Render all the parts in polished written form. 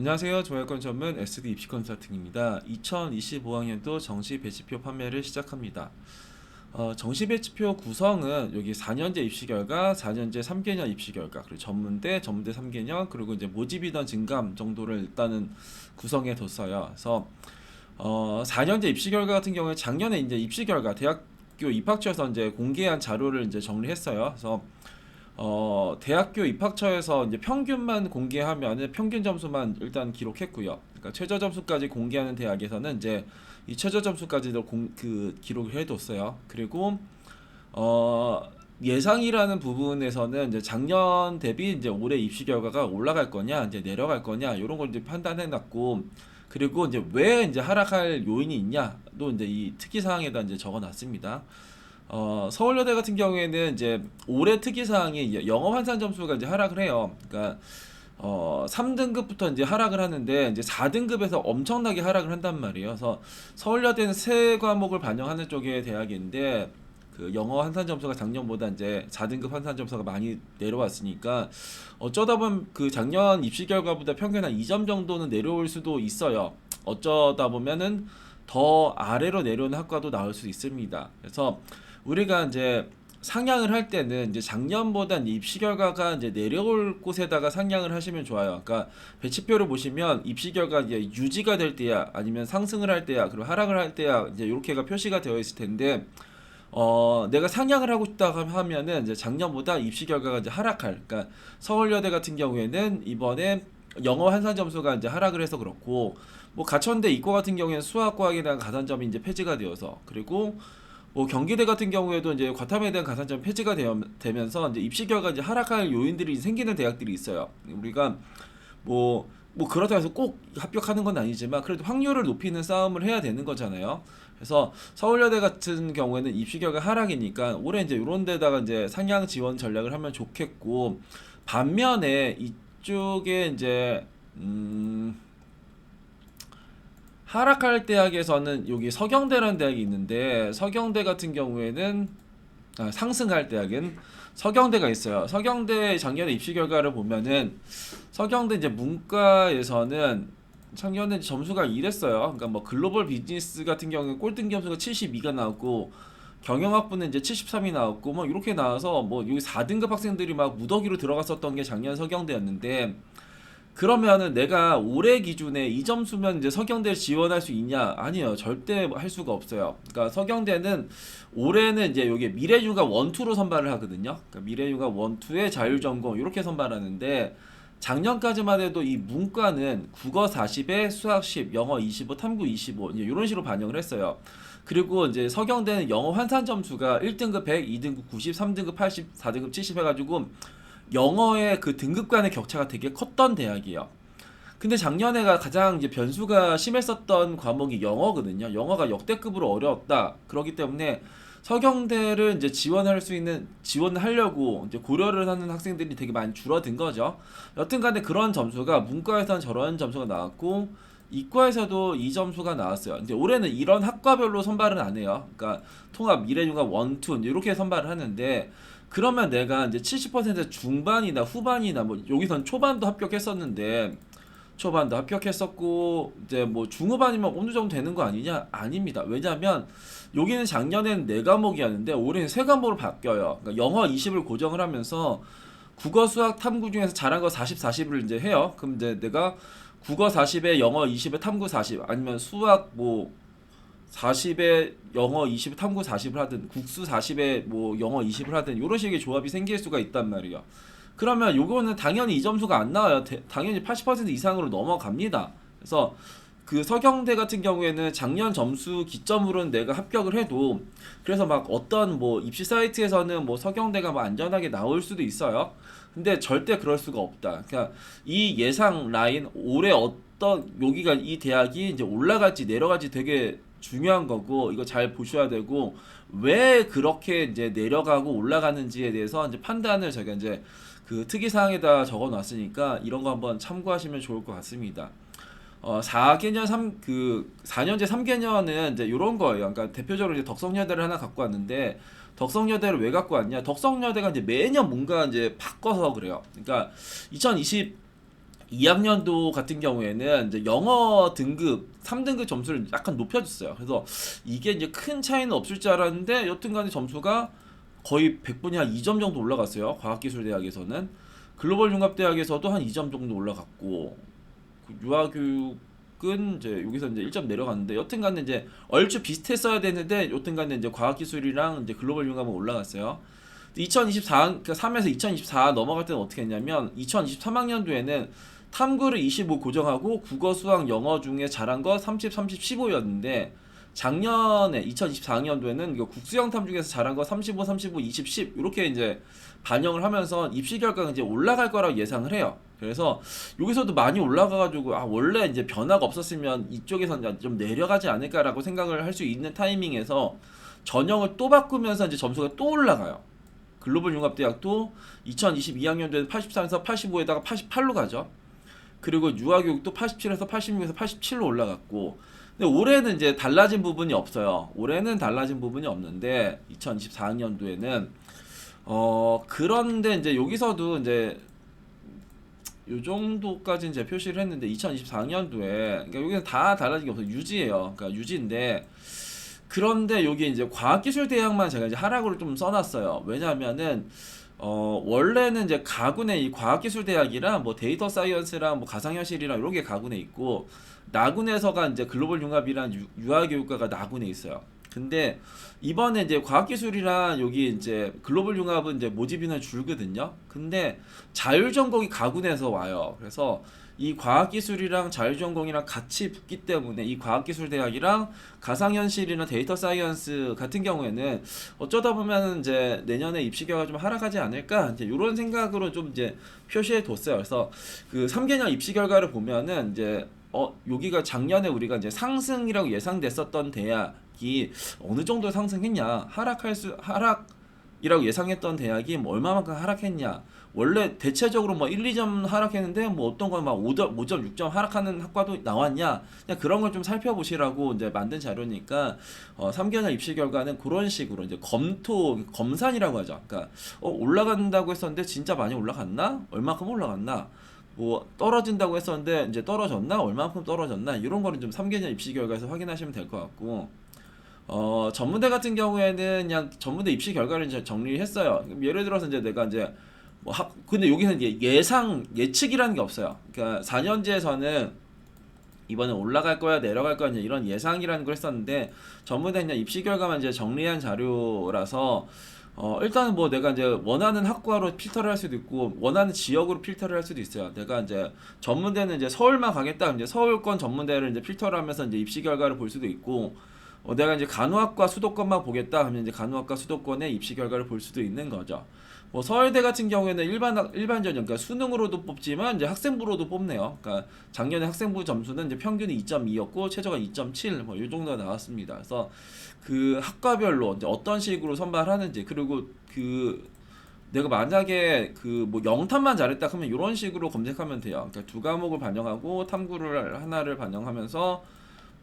안녕하세요. 정외권 전문 SD 입시 컨설팅입니다. 2025학년도 정시 배치표 판매를 시작합니다. 정시 배치표 구성은 여기 4년제 입시 결과, 4년제 3개년 입시 결과, 그리고 전문대, 전문대 3개년, 그리고 이제 모집 인원 증감 정도를 일단은 구성해 뒀어요. 그래서 4년제 입시 결과 같은 경우에 작년에 이제 입시 결과 대학교 입학처에서 이제 공개한 자료를 이제 정리했어요. 그래서 대학교 입학처에서 이제 평균만 공개하면은 평균 점수만 일단 기록했고요. 그러니까 최저 점수까지 공개하는 대학에서는 이제 이 최저 점수까지도 기록을 해뒀어요. 그리고 어, 예상이라는 부분에서는 이제 작년 대비 이제 올해 입시 결과가 올라갈 거냐, 이제 내려갈 거냐, 이런 걸 이제 판단해 놨고, 그리고 이제 왜 이제 하락할 요인이 있냐도 이제 이 특이 사항에다 이제 적어 놨습니다. 서울여대 같은 경우에는 이제 올해 특이사항이 영어 환산 점수가 이제 하락을 해요. 그러니까 3등급부터 이제 하락을 하는데 이제 4등급에서 엄청나게 하락을 한단 말이에요. 그래서 서울여대는 세 과목을 반영하는 쪽의 대학인데 그 영어 환산 점수가 작년보다 이제 4등급 환산 점수가 많이 내려왔으니까 어쩌다 보면 그 작년 입시 결과보다 평균 한 2점 정도는 내려올 수도 있어요. 어쩌다 보면은 더 아래로 내려오는 학과도 나올 수 있습니다. 그래서 우리가 이제 상향을 할 때는 이제 작년보다 이제 입시 결과가 이제 내려올 곳에다가 상향을 하시면 좋아요. 그러니까 배치표를 보시면 입시 결과 이제 유지가 될 때야, 아니면 상승을 할 때야, 그리고 하락을 할 때야, 이제 이렇게가 표시가 되어 있을 텐데, 내가 상향을 하고 싶다 하면은 이제 작년보다 입시 결과가 이제 하락할. 그러니까 서울여대 같은 경우에는 이번에 영어 환산 점수가 이제 하락을 해서 그렇고, 뭐 가천대 이과 같은 경우에는 수학과학에 대한 가산점이 이제 폐지가 되어서, 그리고 뭐 경기대 같은 경우에도 이제 과탐에 대한 가산점 폐지가 되면서 이제 입시 결과 이제 하락할 요인들이 생기는 대학들이 있어요. 우리가 뭐 그렇다고 해서 꼭 합격하는 건 아니지만 그래도 확률을 높이는 싸움을 해야 되는 거잖아요. 그래서 서울여대 같은 경우에는 입시 결과 하락이니까 올해 이제 이런 데다가 이제 상향 지원 전략을 하면 좋겠고, 반면에 이쪽에 이제 하락할 대학에서는 여기 서경대라는 대학이 있는데, 서경대 같은 경우에는 상승할 대학은 서경대가 있어요. 서경대 작년에 입시 결과를 보면은 서경대 이제 문과에서는 작년에 점수가 이랬어요. 그러니까 뭐 글로벌 비즈니스 같은 경우에 꼴등 점수가 72가 나왔고, 경영학부는 이제 73이 나왔고, 뭐 이렇게 나와서 뭐 여기 4등급 학생들이 막 무더기로 들어갔었던 게 작년 서경대였는데, 그러면은 내가 올해 기준에 이 점수면 이제 서경대를 지원할 수 있냐? 아니요, 절대 할 수가 없어요. 그러니까 서경대는 올해는 이제 여기 미래휴가 1, 2로 선발을 하거든요. 그러니까 미래휴가 1, 2의 자율전공 이렇게 선발하는데, 작년까지만 해도 이 문과는 국어 40에 수학 10, 영어 25, 탐구 25 이제 이런 식으로 반영을 했어요. 그리고 이제 서경대는 영어 환산 점수가 1등급 100, 2등급 90, 3등급 80, 4등급 70 해가지고 영어의 그 등급 간의 격차가 되게 컸던 대학이에요. 근데 작년에가 가장 이제 변수가 심했었던 과목이 영어거든요. 영어가 역대급으로 어려웠다. 그렇기 때문에 서경대를 이제 지원할 수 있는, 지원을 하려고 이제 고려를 하는 학생들이 되게 많이 줄어든 거죠. 여튼 간에 그런 점수가 문과에서는 저런 점수가 나왔고, 이과에서도 이 점수가 나왔어요. 이제 올해는 이런 학과별로 선발은 안 해요. 그러니까 통합 미래융합 1, 2 이렇게 선발을 하는데, 그러면 내가 이제 70% 중반이나 후반이나 뭐 여기선 초반도 합격했었는데, 초반도 합격했었고 이제 뭐 중후반이면 어느 정도 되는 거 아니냐? 아닙니다. 왜냐면 여기는 작년에는 네 과목이었는데 올해는 세 과목으로 바뀌어요. 그러니까 영어 20을 고정을 하면서 국어 수학 탐구 중에서 잘한 거 40, 40을 이제 해요. 그럼 이제 내가 국어 40에 영어 20에 탐구 40, 아니면 수학 뭐 40에 영어 20, 탐구 40을 하든 국수 40에 뭐 영어 20을 하든 이런 식의 조합이 생길 수가 있단 말이에요. 그러면 요거는 당연히 이 점수가 안 나와요. 당연히 80% 이상으로 넘어갑니다. 그래서 그 서경대 같은 경우에는 작년 점수 기점으로는 내가 합격을 해도, 그래서 막 어떤 뭐 입시 사이트에서는 뭐 서경대가 뭐 안전하게 나올 수도 있어요. 근데 절대 그럴 수가 없다. 그러니까 이 예상 라인 올해 어떤 여기가 이 대학이 이제 올라갈지 내려갈지 되게 중요한 거고, 이거 잘 보셔야 되고, 왜 그렇게 이제 내려가고 올라가는지에 대해서 이제 판단을 저희가 이제 그 특이 사항에다 적어 놨으니까 이런 거 한번 참고하시면 좋을 것 같습니다. 4개년 4년제 3개년은 이제 이런 거예요. 그러니까 대표적으로 이제 덕성여대를 하나 갖고 왔는데, 덕성여대를 왜 갖고 왔냐? 덕성여대가 이제 매년 뭔가 이제 바꿔서 그래요. 그러니까 2020 2학년도 같은 경우에는 이제 영어 등급 3등급 점수를 약간 높여줬어요. 그래서 이게 이제 큰 차이는 없을 줄 알았는데 여튼간에 점수가 거의 100분이 한 2점 정도 올라갔어요. 과학기술대학에서는. 글로벌 융합대학에서도 한 2점 정도 올라갔고, 그 유아교육은 이제 여기서 이제 1점 내려갔는데, 여튼간에 이제 얼추 비슷했어야 되는데 여튼간에 이제 과학기술이랑 이제 글로벌 융합은 올라갔어요. 2024, 그러니까 3에서 2024 넘어갈 때는 어떻게 했냐면 2023학년도에는 탐구를 25 고정하고 국어, 수학, 영어 중에 잘한 거 30, 30, 15였는데 작년에 2024학년도에는 국수형 탐 중에서 잘한 거 35, 35, 20, 10 이렇게 이제 반영을 하면서 입시 결과가 이제 올라갈 거라고 예상을 해요. 그래서 여기서도 많이 올라가가지고 아 원래 이제 변화가 없었으면 이쪽에서 좀 내려가지 않을까라고 생각을 할 수 있는 타이밍에서 전형을 또 바꾸면서 이제 점수가 또 올라가요. 글로벌 융합대학도 2022학년도에 83에서 85에다가 88로 가죠. 그리고 유아교육도 87에서 86에서 87로 올라갔고, 근데 올해는 이제 달라진 부분이 없어요. 올해는 달라진 부분이 없는데 2024학년도에는 그런데 이제 여기서도 이제 요 정도까지 이제 표시를 했는데 2024학년도에 그러니까 여기는 다 달라진 게 없어요. 유지예요. 그러니까 유지인데 그런데 여기 이제 과학기술대학만 제가 이제 하락으로 좀 써놨어요. 왜냐하면은 원래는 이제 가군에 이 과학기술대학이랑 뭐 데이터 사이언스랑 뭐 가상현실이랑 이런 게 가군에 있고 나군에서가 이제 글로벌 융합이랑 유아교육과가 나군에 있어요. 근데 이번에 이제 과학기술이랑 여기 이제 글로벌 융합은 이제 모집 인원이 줄거든요. 근데 자율전공이 가군에서 와요. 그래서 이 과학기술이랑 자율전공이랑 같이 붙기 때문에 이 과학기술대학이랑 가상현실이나 데이터 사이언스 같은 경우에는 어쩌다 보면 이제 내년에 입시결과 좀 하락하지 않을까 이제 이런 생각으로 좀 이제 표시해 뒀어요. 그래서 그 3개년 입시 결과를 보면은 이제 여기가 작년에 우리가 이제 상승이라고 예상됐었던 대학이 어느 정도 상승했냐 하락이라고 예상했던 대학이 뭐 얼마만큼 하락했냐 원래 대체적으로 뭐 1, 2점 하락했는데 뭐 어떤 건 막 5점, 6점 하락하는 학과도 나왔냐 그냥 그런 걸 좀 살펴보시라고 이제 만든 자료니까 3개년 입시 결과는 그런 식으로 이제 검산이라고 하죠. 그러니까 올라간다고 했었는데 진짜 많이 올라갔나? 얼마큼 올라갔나? 뭐 떨어진다고 했었는데 이제 떨어졌나? 얼마만큼 떨어졌나? 이런 거는 좀 3개년 입시 결과에서 확인하시면 될 것 같고 전문대 같은 경우에는 그냥 전문대 입시 결과를 이제 정리했어요. 예를 들어서 이제 내가 이제 근데 여기는 예측이라는 게 없어요. 그러니까 4년제에서는 이번에 올라갈 거야 내려갈 거야 이제 이런 예상이라는 걸 했었는데 전문대 그냥 입시 결과만 이제 정리한 자료라서 일단은 뭐 내가 이제 원하는 학과로 필터를 할 수도 있고 원하는 지역으로 필터를 할 수도 있어요. 내가 이제 전문대는 이제 서울만 가겠다 이제 서울권 전문대를 이제 필터를 하면서 이제 입시 결과를 볼 수도 있고 내가 이제 간호학과 수도권만 보겠다 하면 이제 간호학과 수도권의 입시 결과를 볼 수도 있는 거죠. 뭐 서울대 같은 경우에는 일반 전형 그러니까 수능으로도 뽑지만 이제 학생부로도 뽑네요. 그러니까 작년에 학생부 점수는 이제 평균이 2.2였고 최저가 2.7 뭐 이 정도가 나왔습니다. 그래서 그 학과별로 이제 어떤 식으로 선발하는지 그리고 그 내가 만약에 그 뭐 영탐만 잘했다 그러면 이런 식으로 검색하면 돼요. 그러니까 두 과목을 반영하고 탐구를 하나를 반영하면서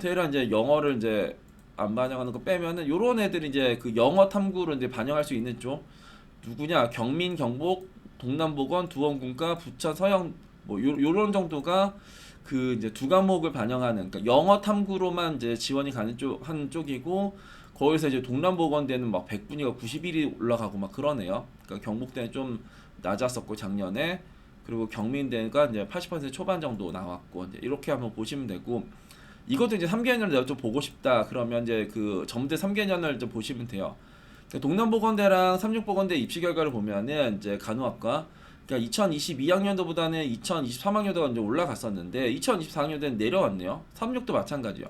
대략 이제 영어를 이제 안 반영하는 거 빼면은 요런 애들이 이제 그 영어 탐구를 이제 반영할 수 있는 쪽 누구냐 경민 경복 동남보건 두원군과 부천 서영 뭐 요런 정도가 그 이제 두 과목을 반영하는 그러니까 영어 탐구로만 이제 지원이 가는 한 쪽이고 거기서 이제 동남보건대는 막 100분위가 91이 올라가고 막 그러네요. 그러니까 경북대는 좀 낮았었고 작년에 그리고 경민대가 이제 80% 초반 정도 나왔고 이제 이렇게 한번 보시면 되고 이것도 이제 3개년을 내가 좀 보고 싶다 그러면 이제 그 전문대 3개년을 좀 보시면 돼요. 동남보건대랑 삼육보건대 입시 결과를 보면은 이제 간호학과 그러니까 2022학년도보다는 2023학년도가 이제 올라갔었는데 2024학년도는 내려왔네요. 삼육도 마찬가지요.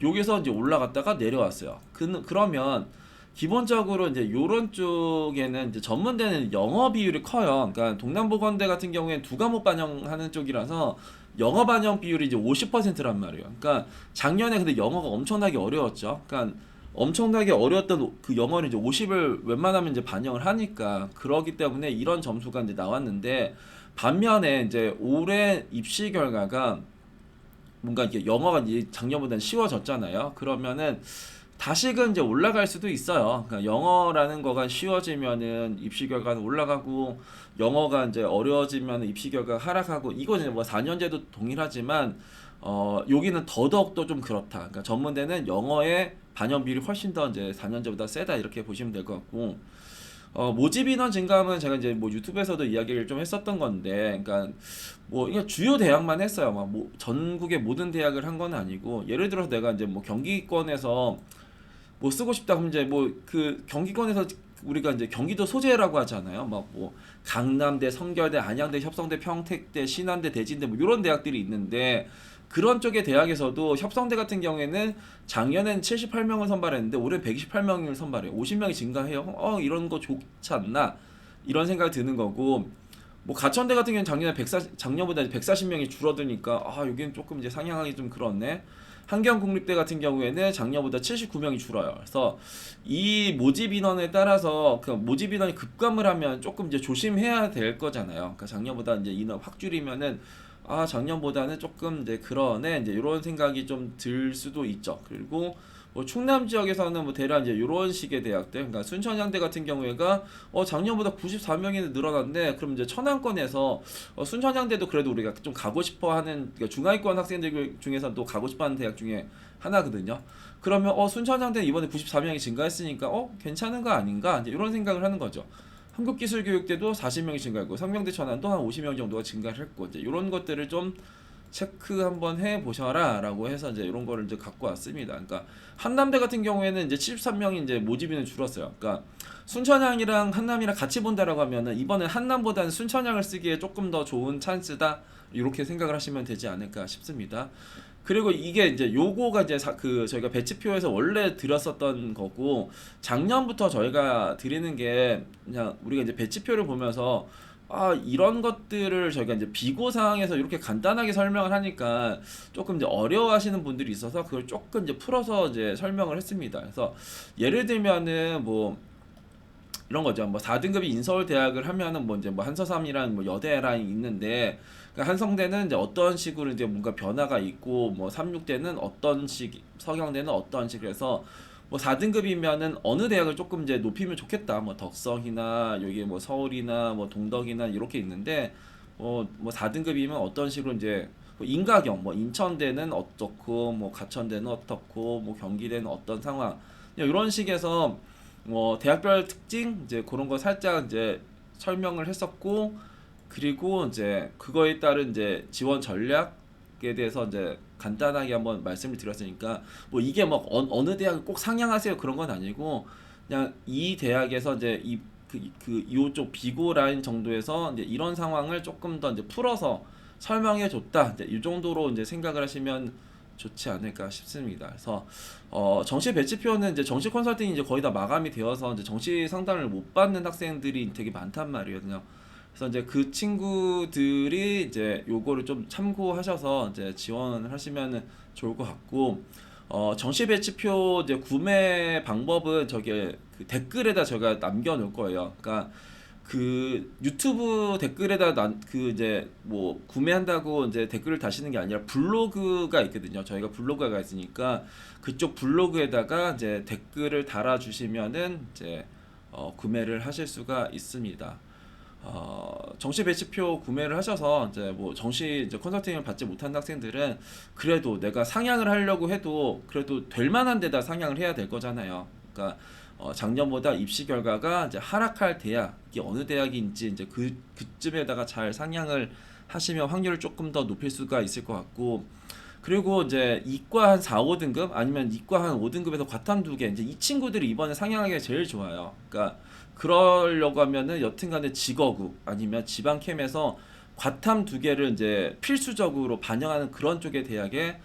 여기서 이제 올라갔다가 내려왔어요. 그러면 기본적으로 이제 요런 쪽에는 이제 전문대는 영어 비율이 커요. 그러니까 동남보건대 같은 경우에는 두 과목 반영하는 쪽이라서 영어 반영 비율이 이제 50%란 말이에요. 그러니까 작년에 근데 영어가 엄청나게 어려웠죠. 그러니까 엄청나게 어려웠던 그 영어는 이제 50을 웬만하면 이제 반영을 하니까 그러기 때문에 이런 점수가 이제 나왔는데 반면에 이제 올해 입시 결과가 뭔가 이렇게 영어가 이제 작년보다는 쉬워졌잖아요. 그러면은 다시금 이제 올라갈 수도 있어요. 그러니까 영어라는 거가 쉬워지면은 입시 결과는 올라가고 영어가 이제 어려워지면 입시 결과가 하락하고 이거 이제 뭐 4년제도 동일하지만 여기는 더더욱 좀 그렇다. 그러니까 전문대는 영어의 반영 비율이 훨씬 더 이제 4년제보다 세다 이렇게 보시면 될 것 같고 모집 인원 증가하면 제가 이제 뭐 유튜브에서도 이야기를 좀 했었던 건데, 그러니까 뭐 이게 주요 대학만 했어요. 막 뭐 전국의 모든 대학을 한 건 아니고, 예를 들어서 내가 이제 뭐 경기권에서 뭐 쓰고 싶다 그럼 이제 뭐 그 경기권에서 우리가 이제 경기도 소재라고 하잖아요. 막 뭐 강남대, 성결대, 안양대, 협성대, 평택대, 신안대, 대진대 뭐 이런 대학들이 있는데 그런 쪽의 대학에서도 협성대 같은 경우에는 작년엔 78명을 선발했는데 올해 128명을 선발해요. 50명이 증가해요. 이런 거 좋지 않나? 이런 생각이 드는 거고 뭐 가천대 같은 경우는 작년보다 140명이 줄어드니까 여기는 조금 이제 상향하기 좀 그렇네. 한경국립대 같은 경우에는 작년보다 79명이 줄어요. 그래서 이 모집 인원에 따라서 그 모집 인원이 급감을 하면 조금 이제 조심해야 될 거잖아요. 그러니까 작년보다 이제 인원 확 줄이면은 작년보다는 조금 이제 그러네 이제 이런 생각이 좀 들 수도 있죠. 그리고 뭐 충남 지역에서는 뭐 대략 이제 이런 식의 대학들, 그러니까 순천향대 같은 경우에가 작년보다 94명이 늘어났는데 그럼 이제 천안권에서 순천향대도 그래도 우리가 좀 가고 싶어하는 그러니까 중하위권 학생들 중에서 또 가고 싶어하는 대학 중에 하나거든요. 그러면 순천향대 이번에 94명이 증가했으니까 괜찮은 거 아닌가 이제 이런 생각을 하는 거죠. 한국기술교육대도 40명이 증가했고 성명대 천안도 한 50명 정도가 증가를 했고 이제 이런 것들을 좀 체크 한번 해 보셔라라고 해서 이제 이런 거를 이제 갖고 왔습니다. 그러니까 한남대 같은 경우에는 이제 73명이 이제 모집인은 줄었어요. 그러니까 순천향이랑 한남이랑 같이 본다라고 하면은 이번에 한남보다는 순천향을 쓰기에 조금 더 좋은 찬스다 이렇게 생각을 하시면 되지 않을까 싶습니다. 그리고 이게 이제 요거가 이제 저희가 배치표에서 원래 드렸었던 거고 작년부터 저희가 드리는 게 그냥 우리가 이제 배치표를 보면서 이런 것들을 저희가 이제 비고 상황에서 이렇게 간단하게 설명을 하니까 조금 이제 어려워하시는 분들이 있어서 그걸 조금 이제 풀어서 이제 설명을 했습니다. 그래서 예를 들면은 뭐 이런 거죠. 뭐 4등급이 인서울 대학을 하면은 뭐 이제 뭐 한서삼이라는 뭐 여대랑 있는데 그러니까 한성대는 이제 어떤 식으로 이제 뭔가 변화가 있고 뭐 36대는 어떤 식, 서경대는 어떤 식 그래서 뭐 4등급이면은 어느 대학을 조금 이제 높이면 좋겠다. 뭐 덕성이나 여기 뭐 서울이나 뭐 동덕이나 이렇게 있는데 뭐 4등급이면 어떤 식으로 이제 뭐 인가경 뭐 인천대는 어떻고 뭐 가천대는 어떻고 뭐 경기대는 어떤 상황 이런 식에서 뭐 대학별 특징 이제 그런 거 살짝 이제 설명을 했었고 그리고 이제 그거에 따른 이제 지원 전략에 대해서 이제 간단하게 한번 말씀을 드렸으니까 뭐 이게 뭐 어느 대학을 꼭 상향하세요 그런 건 아니고 그냥 이 대학에서 이제 이쪽 비고 라인 정도에서 이제 이런 상황을 조금 더 이제 풀어서 설명해 줬다 이제 이 정도로 이제 생각을 하시면 좋지 않을까 싶습니다. 그래서 정시 배치표는 이제 정시 컨설팅이 이제 거의 다 마감이 되어서 이제 정시 상담을 못 받는 학생들이 되게 많단 말이거든요. 그래서 이제 그 친구들이 이제 요거를 좀 참고하셔서 이제 지원을 하시면 좋을 것 같고 정시 배치표 이제 구매 방법은 저게 그 댓글에다 제가 남겨놓을 거예요. 그러니까 그 유튜브 댓글에다 그 이제 뭐 구매한다고 이제 댓글을 다시는 게 아니라 블로그가 있거든요. 저희가 블로그가 있으니까 그쪽 블로그에다가 이제 댓글을 달아주시면은 이제 구매를 하실 수가 있습니다. 정시 배치표 구매를 하셔서 이제 뭐 정시 이제 컨설팅을 받지 못한 학생들은 그래도 내가 상향을 하려고 해도 그래도 될 만한 데다 상향을 해야 될 거잖아요. 그러니까 작년보다 입시 결과가 이제 하락할 대학이 어느 대학인지 이제 그쯤에다가 잘 상향을 하시면 확률을 조금 더 높일 수가 있을 것 같고 그리고 이제 이과 한 4, 5등급 아니면 이과 한 5등급에서 과탐 2개 이제 이 친구들이 이번에 상향하기가 제일 좋아요. 그러니까 그러려고 하면은 여튼간에 직어구 아니면 지방캠에서 과탐 2개를 이제 필수적으로 반영하는 그런 쪽의 대학에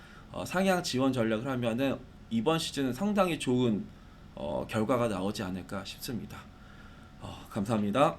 상향 지원 전략을 하면은 이번 시즌은 상당히 좋은 결과가 나오지 않을까 싶습니다. 감사합니다.